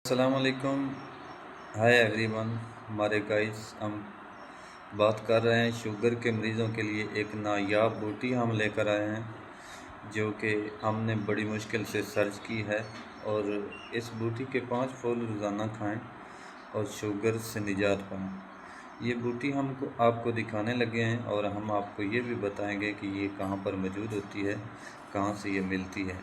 अस्सलाम वालेकुम। Hi everyone. हमारे गाइस हम बात कर रहे हैं शुगर के मरीज़ों के लिए एक नायाब बूटी हम लेकर आए हैं, जो कि हमने बड़ी मुश्किल से सर्च की है। और इस बूटी के 5 फूल रोज़ाना खाएं और शुगर से निजात पाएं। ये बूटी हमको आपको दिखाने लगे हैं और हम आपको ये भी बताएंगे कि ये कहाँ पर मौजूद होती है, कहाँ से ये मिलती है।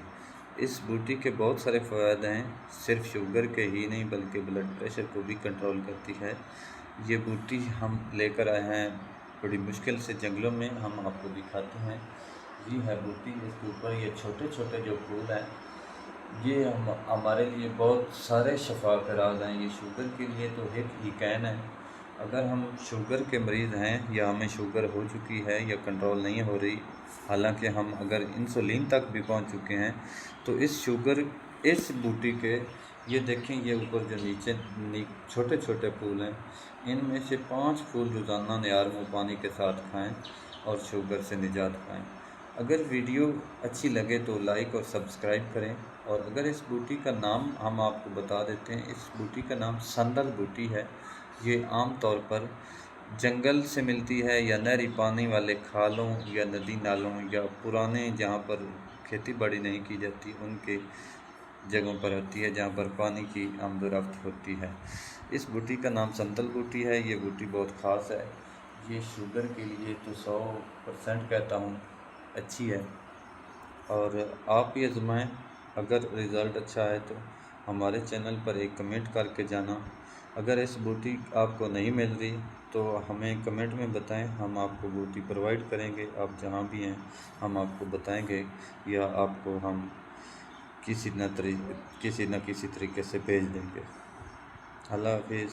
इस बूटी के बहुत सारे फ़वाद हैं, सिर्फ शुगर के ही नहीं बल्कि ब्लड प्रेशर को भी कंट्रोल करती है। ये बूटी हम लेकर आए हैं बड़ी मुश्किल से जंगलों में, हम आपको दिखाते हैं। ये है बूटी, इसके ऊपर ये छोटे छोटे जो फूल हैं, ये हमारे लिए बहुत सारे शफा के राज हैं। ये शुगर के लिए तो एक ही कैन है। अगर हम शुगर के मरीज़ हैं या हमें शुगर हो चुकी है या कंट्रोल नहीं हो रही, हालांकि हम अगर इंसुलिन तक भी पहुंच चुके हैं, तो इस बूटी के ये देखें, ये ऊपर जो नीचे छोटे छोटे फूल हैं, इनमें से 5 फूल रोज़ाना नियार मुँह पानी के साथ खाएं और शुगर से निजात पाएं। अगर वीडियो अच्छी लगे तो लाइक और सब्सक्राइब करें। और अगर इस बूटी का नाम हम आपको बता देते हैं, इस बूटी का नाम संदल बूटी है। ये आम तौर पर जंगल से मिलती है या नहरी पानी वाले खालों या नदी नालों या पुराने जहाँ पर खेती बाड़ी नहीं की जाती उनके जगहों पर होती है, जहाँ पर पानी की आमदोरफ्त होती है। इस बूटी का नाम संदल बूटी है। ये बूटी बहुत ख़ास है। ये शुगर के लिए तो 100% कहता हूँ अच्छी है, और आप ये आज़माएं। अगर रिज़ल्ट अच्छा है तो हमारे चैनल पर एक कमेंट करके जाना। अगर इस बूटी आपको नहीं मिल रही तो हमें कमेंट में बताएं, हम आपको बूटी प्रोवाइड करेंगे। आप जहां भी हैं हम आपको बताएंगे, या आपको हम किसी न किसी तरीके से भेज देंगे। अल्लाह हाफिज़।